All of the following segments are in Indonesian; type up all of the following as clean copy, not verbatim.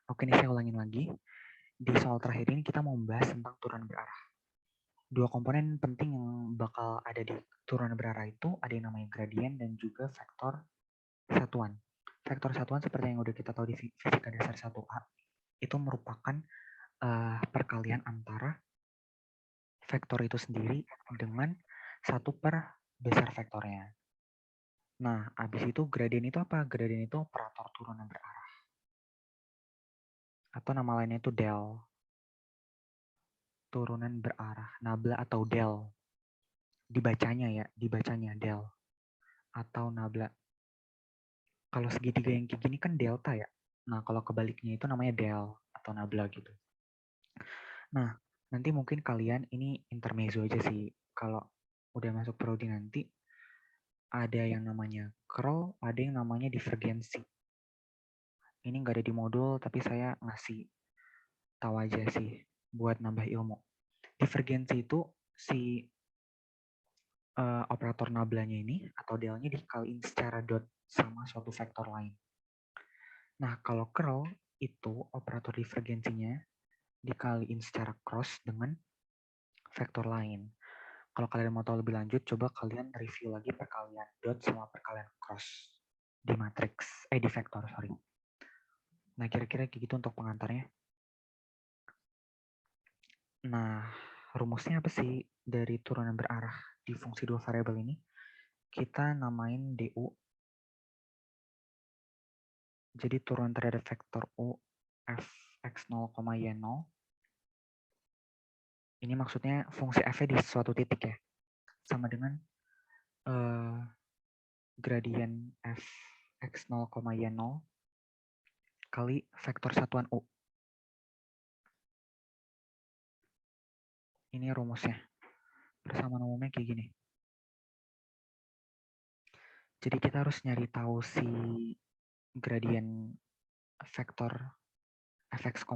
Oke nih, saya ulangin lagi. Di soal terakhir ini kita mau membahas tentang turunan berarah. Dua komponen penting yang bakal ada di turunan berarah itu ada yang namanya gradien dan juga vektor satuan. Vektor satuan seperti yang udah kita tahu di fisika dasar 1A itu merupakan perkalian antara vektor itu sendiri dengan 1 per besar vektornya. Nah, habis itu gradien itu apa? Gradien itu operator turunan berarah. Atau nama lainnya itu del. Turunan berarah, nabla atau del. Dibacanya del atau nabla. Kalau segitiga yang kayak gini kan delta ya. Nah, kalau kebaliknya itu namanya del atau nabla gitu. Nah, nanti mungkin kalian ini intermezzo aja sih. Kalau udah masuk prodi nanti ada yang namanya curl, ada yang namanya divergensi. Ini nggak ada di modul, tapi saya ngasih tahu aja sih buat nambah ilmu. Divergensi itu si operator nablanya ini atau delnya dikaliin secara dot sama suatu vektor lain. Nah, kalau curl itu operator divergensinya dikaliin secara cross dengan vektor lain. Kalau kalian mau tahu lebih lanjut, coba kalian review lagi perkalian dot sama perkalian cross di matriks, di vektor, sorry. Nah, kira-kira kayak gitu untuk pengantarnya. Nah, rumusnya apa sih dari turunan berarah di fungsi dua variabel ini? Kita namain du. Jadi turunan terhadap vektor u fx0, y0. Ini maksudnya fungsi f-nya di suatu titik ya. Sama dengan gradien f x0, y0 kali vektor satuan u. Ini rumusnya. Persamaan umumnya kayak gini. Jadi kita harus nyari tahu si gradien vektor fx,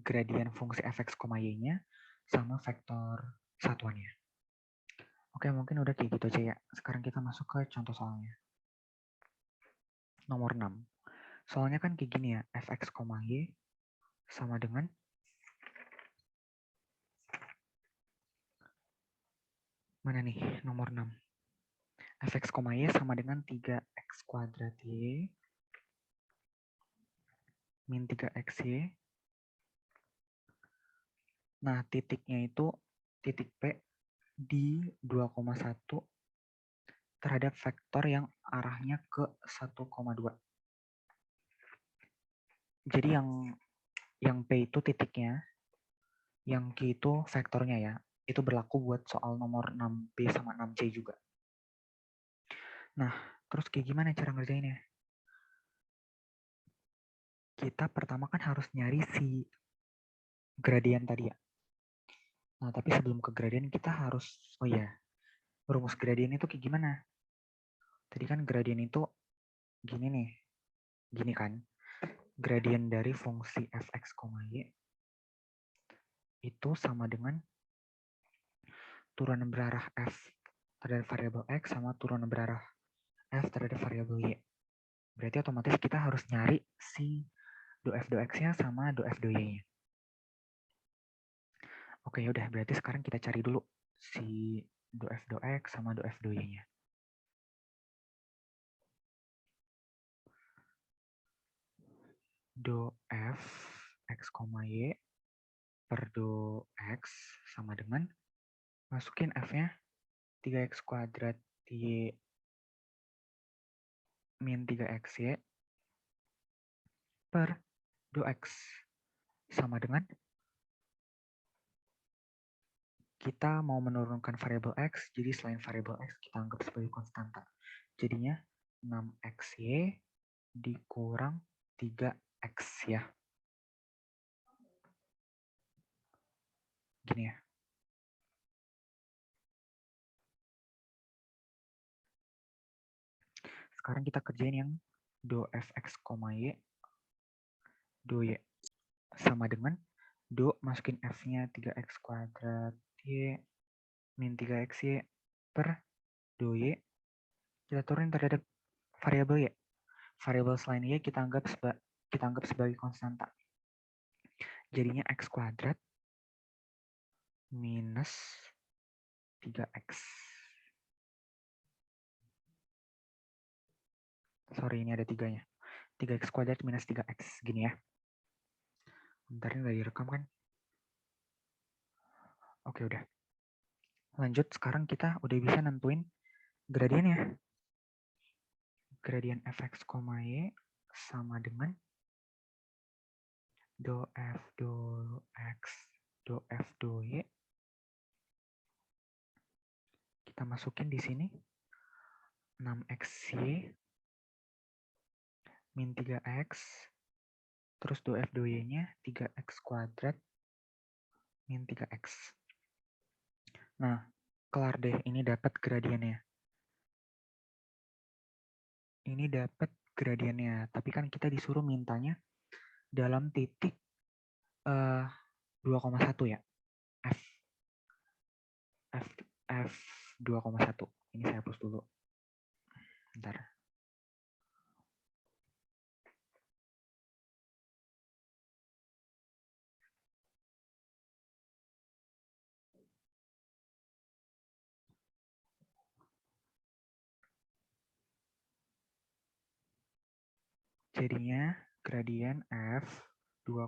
gradien fungsi fx, y-nya sama vektor satuannya. Oke, mungkin udah kayak gitu aja ya. Sekarang kita masuk ke contoh soalnya. Nomor 6. Soalnya kan kayak gini ya, fx, y sama dengan mana nih nomor 6? Fx, y sama dengan 3x kuadrat y min 3xy. Nah, titiknya itu titik P di 2,1 terhadap vektor yang arahnya ke 1,2. Jadi yang P itu titiknya, yang Q itu vektornya ya. Itu berlaku buat soal nomor 6B sama 6C juga. Nah, terus kayak gimana cara ngerjainnya? Kita pertama kan harus nyari si gradien tadi ya. Nah, tapi sebelum ke gradien kita harus, oh ya, rumus gradien itu kayak gimana? Tadi kan gradien itu gini nih, gini kan. Gradien dari fungsi fx, y itu sama dengan turunan berarah f terhadap variabel x sama turunan berarah f terhadap variabel y. Berarti otomatis kita harus nyari si do f do x-nya sama do f do y-nya. Oke, yaudah berarti sekarang kita cari dulu si do f do x sama do f do y-nya. Do f x, y per do x sama dengan masukin f-nya 3x kuadrat y min 3xy per do x sama dengan kita mau menurunkan variabel x, jadi selain variabel x kita anggap sebagai konstanta. Jadinya 6xy dikurang 3x ya. Gini ya. Sekarang kita kerjain yang do fx, y, do y. Sama dengan do masukin f-nya 3x kuadrat y min 3xy per do y. Kita turunin terhadap variabel y. Variabel selain y kita anggap sebagai konstanta. Jadinya X kuadrat minus 3X. Sorry, ini ada 3-nya. 3X kuadrat minus 3X. Gini ya. Bentar, ini udah direkam kan? Oke, udah. Lanjut, sekarang kita udah bisa nentuin gradiennya. Gradien fx, y sama dengan do f do x do f do y. Kita masukin di sini 6xy min 3x, terus do f do y-nya 3x kuadrat min 3x. Nah, kelar deh, ini dapat gradiennya. Ini dapat gradiennya, tapi kan kita disuruh mintanya dalam titik 2,1 ya. F 2,1. Ini saya hapus dulu. Bentar. Jadinya gradien F 2,1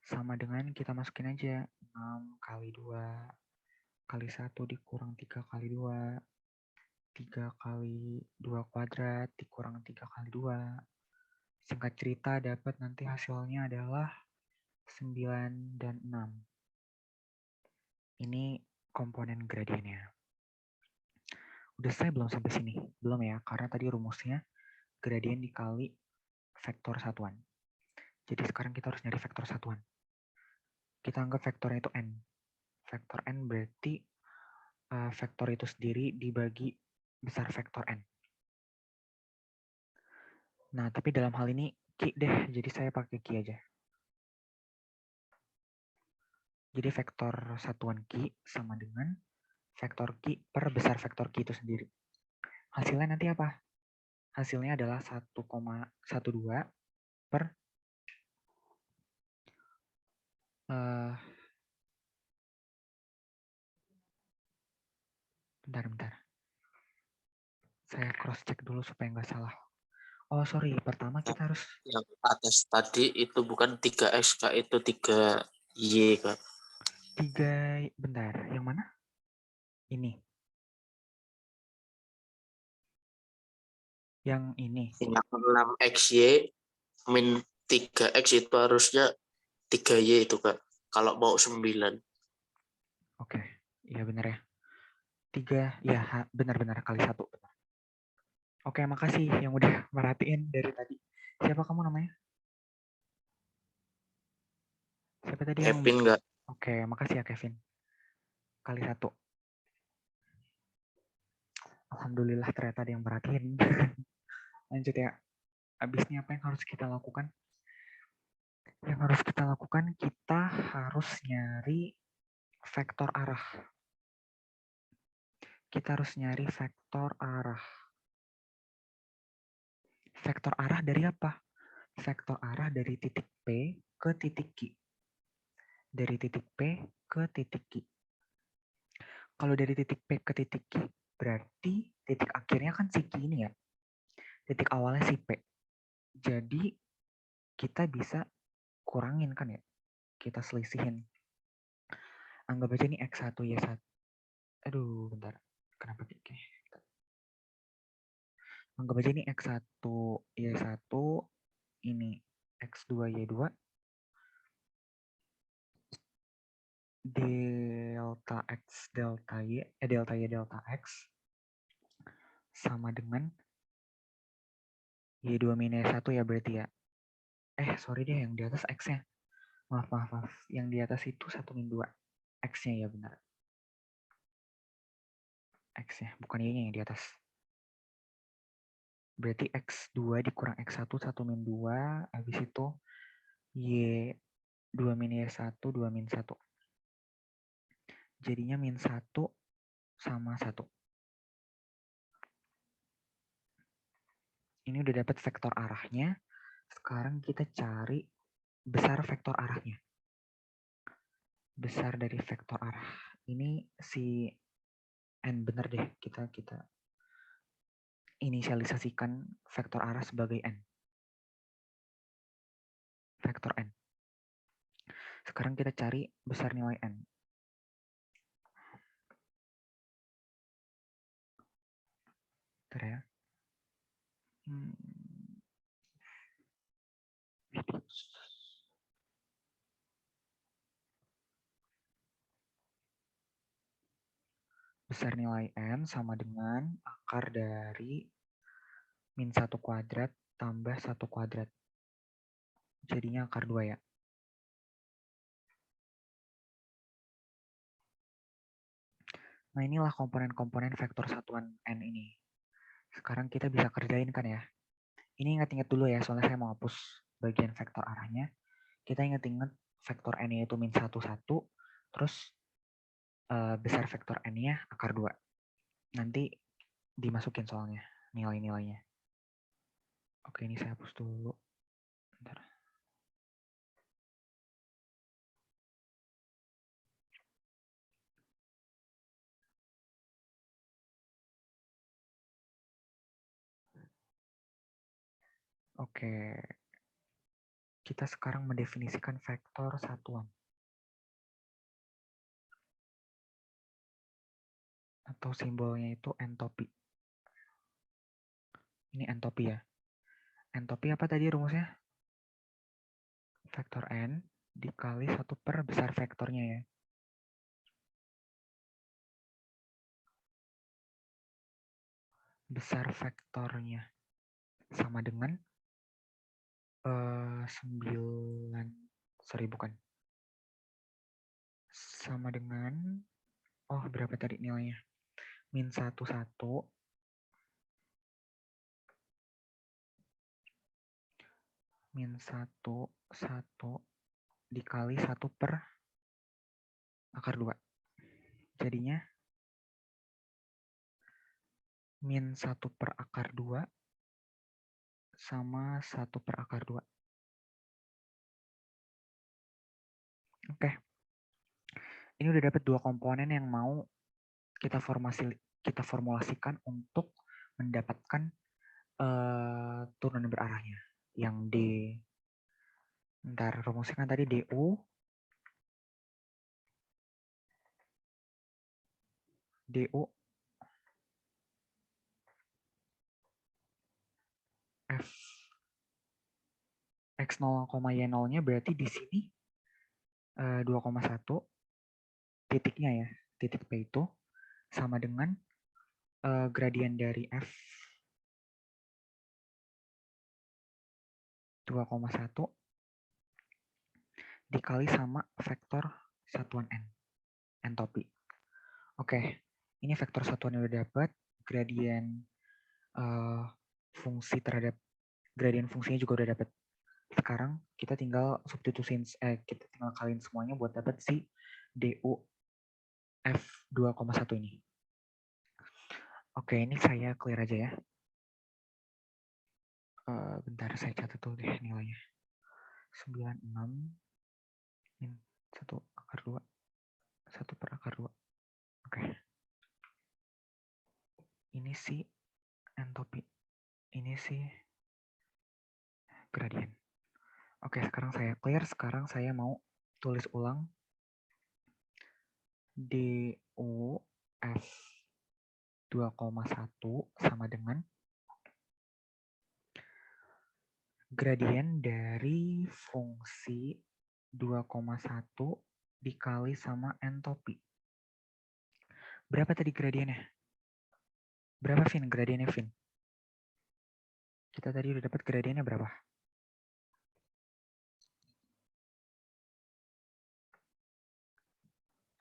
sama dengan kita masukin aja 6 kali 2 kali 1 dikurang 3 kali 2, 3 kali 2 kuadrat dikurang 3 kali 2. Singkat cerita dapat nanti hasilnya adalah 9 dan 6. Ini komponen gradiennya. Udah selesai belum sampai sini? Belum ya, karena tadi rumusnya gradien dikali vektor satuan. Jadi sekarang kita harus nyari vektor satuan. Kita anggap vektornya itu n. Vektor n berarti vektor itu sendiri dibagi besar vektor n. Nah, tapi dalam hal ini Ki deh, jadi saya pakai Ki aja. Jadi vektor satuan Ki sama dengan vektor Ki per besar vektor Ki itu sendiri. Hasilnya nanti apa? Hasilnya adalah 1,12 per bentar. Saya cross check dulu supaya nggak salah. Oh sorry, pertama kita harus... Yang atas tadi itu bukan 3X, Kak. Itu 3Y, Kak. 3, bentar. Yang mana? Ini. Yang ini. Yang 6XY min 3X itu harusnya 3Y itu, Kak. Kalau mau 9. Oke, iya benar ya. 3, ya benar-benar kali 1. Benar. Oke, makasih yang udah merhatiin dari tadi. Siapa kamu namanya? Siapa tadi yang... Kevin, nggak? Oke, makasih ya Kevin. Kali 1. Alhamdulillah ternyata ada yang merhatiin. Lanjut ya. Habis ini apa yang harus kita lakukan? Yang harus kita lakukan, kita harus nyari vektor arah. Kita harus nyari vektor arah. Vektor arah dari apa? Vektor arah dari titik P ke titik Q. Dari titik P ke titik Q. Kalau dari titik P ke titik Q, berarti titik akhirnya kan si Q ini ya. Titik awalnya si P. Jadi kita bisa kurangin kan ya. Kita selisihin. Anggap aja ini X1, Y1. Aduh, bentar. Kenapa kayak anggap aja ini X1, Y1, ini X2, Y2. Delta X, delta Y, delta Y, delta X sama dengan Y2 min Y1 ya berarti ya. Sorry deh yang di atas X-nya. Maaf. Yang di atas itu 1 min 2. X-nya ya benar. X-nya, bukan Y-nya yang di atas. Berarti X2 dikurang X1, 1 min 2. Habis itu Y2 min Y1, 2 min 1. Jadinya min 1 sama 1. Ini udah dapat vektor arahnya. Sekarang kita cari besar vektor arahnya. Besar dari vektor arah. Ini si N, bener deh, kita inisialisasikan vektor arah sebagai N. Vektor N. Sekarang kita cari besar nilai N. Bentar ya. Besar nilai N sama dengan akar dari min 1 kuadrat tambah 1 kuadrat. Jadinya akar 2 ya. Nah, inilah komponen-komponen vektor satuan N ini. Sekarang kita bisa kerjain kan ya. Ini ingat-ingat dulu ya, soalnya saya mau hapus bagian vektor arahnya. Kita ingat-ingat vektor N yaitu min 1, 1. Terus besar vektor N-nya akar 2. Nanti dimasukin soalnya nilai-nilainya. Oke, ini saya hapus dulu. Bentar. Oke. Kita sekarang mendefinisikan vektor satuan. Atau simbolnya itu entopi. Ini entopi ya. Entopi apa tadi rumusnya? Vektor N dikali 1 per besar vektornya ya. Besar vektornya sama dengan 9, bukan. Sama dengan, berapa tadi nilainya? Min 1, 1. Min 1, 1 dikali 1 per akar 2. Jadinya min 1 per akar 2 sama 1 per akar 2. Oke. Ini udah dapat 2 komponen yang mau kita formulasikan untuk mendapatkan turunan berarahnya. Yang ntar rumusnya kan tadi DU F X0, Y0-nya berarti di sini 2,1 titiknya ya, titik P itu sama dengan gradien dari F 2,1 dikali sama vektor satuan N, entopi. Oke, ini vektor satuan yang udah dapat, gradien fungsi terhadap gradien fungsinya juga udah dapat. Sekarang kita tinggal substitusin, kita tinggal kaliin semuanya buat dapat si DU F 2,1 ini. Oke, ini saya clear aja ya. Bentar, saya catat dulu deh nilainya. 96 min 1 akar 2, 1 per akar 2. Oke. Ini si entopi. Ini si gradien. Oke, sekarang saya clear. Sekarang saya mau tulis ulang DU F 2,1 sama dengan gradien dari fungsi 2,1 dikali sama entopi. Berapa tadi gradiennya? Berapa, Vin? Gradiennya, Vin? Kita tadi udah dapat gradiennya berapa?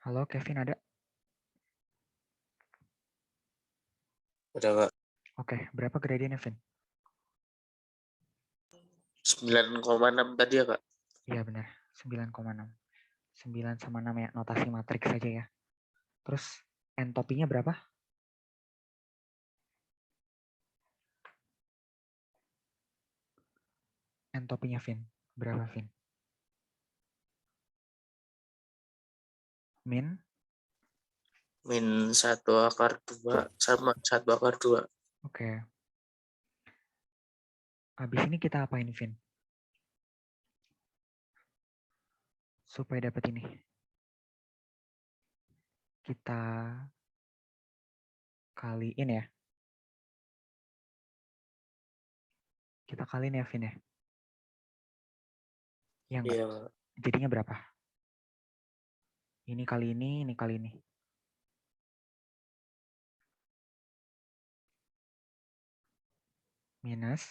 Halo, Kevin, ada? Udah, Kak. Oke, berapa gradiennya, Vin? 9,6 tadi ya, Kak? Iya, benar. 9,6. 9 sama 6 ya, notasi matriks saja ya. Terus entopinya berapa? Entopinya, Vin. Berapa, Vin? Min min 1/2 sama 1/2. Oke. Habis ini kita apain, Vin? Supaya dapat ini. Kita kaliin ya. Kita kaliin ya, Vin ya. Ya enggak? Iya. Jadinya berapa? Ini kali ini kali ini. Minus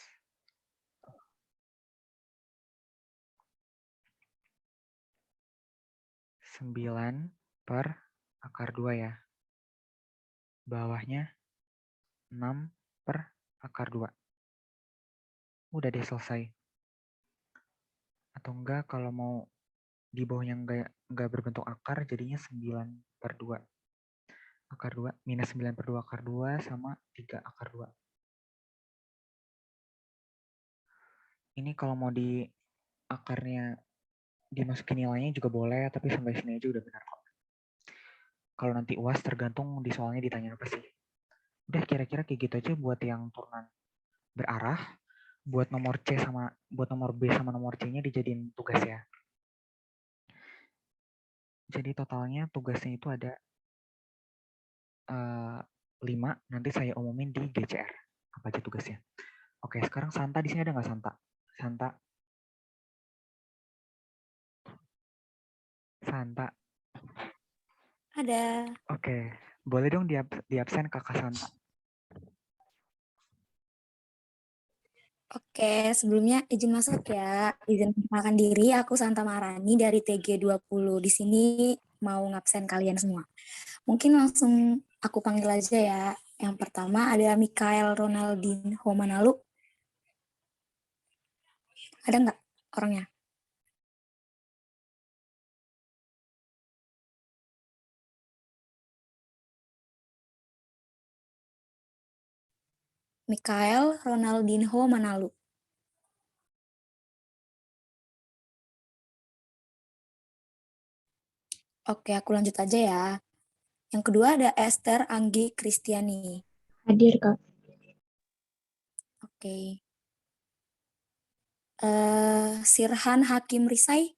9/2 ya. Bawahnya 6/2. Udah deh selesai. Atau enggak kalau mau di bawahnya enggak berbentuk akar, jadinya 9/2. Akar 2 minus 9/2 akar 2 sama 3 akar 2. Ini kalau mau di akarnya dimasukin nilainya juga boleh, tapi sampai sini aja udah benar kok. Kalau nanti UAS tergantung di soalnya ditanya apa sih. Udah kira-kira kayak gitu aja buat yang turunan berarah. Buat nomor nomor B sama nomor C-nya dijadiin tugas ya. Jadi totalnya tugasnya itu ada 5, nanti saya umumin di GCR. Apa aja tugasnya. Oke, sekarang Santa di sini ada nggak Santa? Santa. Ada. Oke, boleh dong di absen Kakak Santa. Oke, sebelumnya izin masuk ya. Izin perkenalkan diri, aku Santa Marani dari TG20. Di sini mau ngabsen kalian semua. Mungkin langsung aku panggil aja ya. Yang pertama ada Mikael Ronaldinho Manalu. Ada nggak orangnya? Mikael Ronaldinho Manalu. Oke, aku lanjut aja ya. Yang kedua ada Esther Anggi Kristiani. Hadir, Kak. Oke. Sirhan Hakim Risai.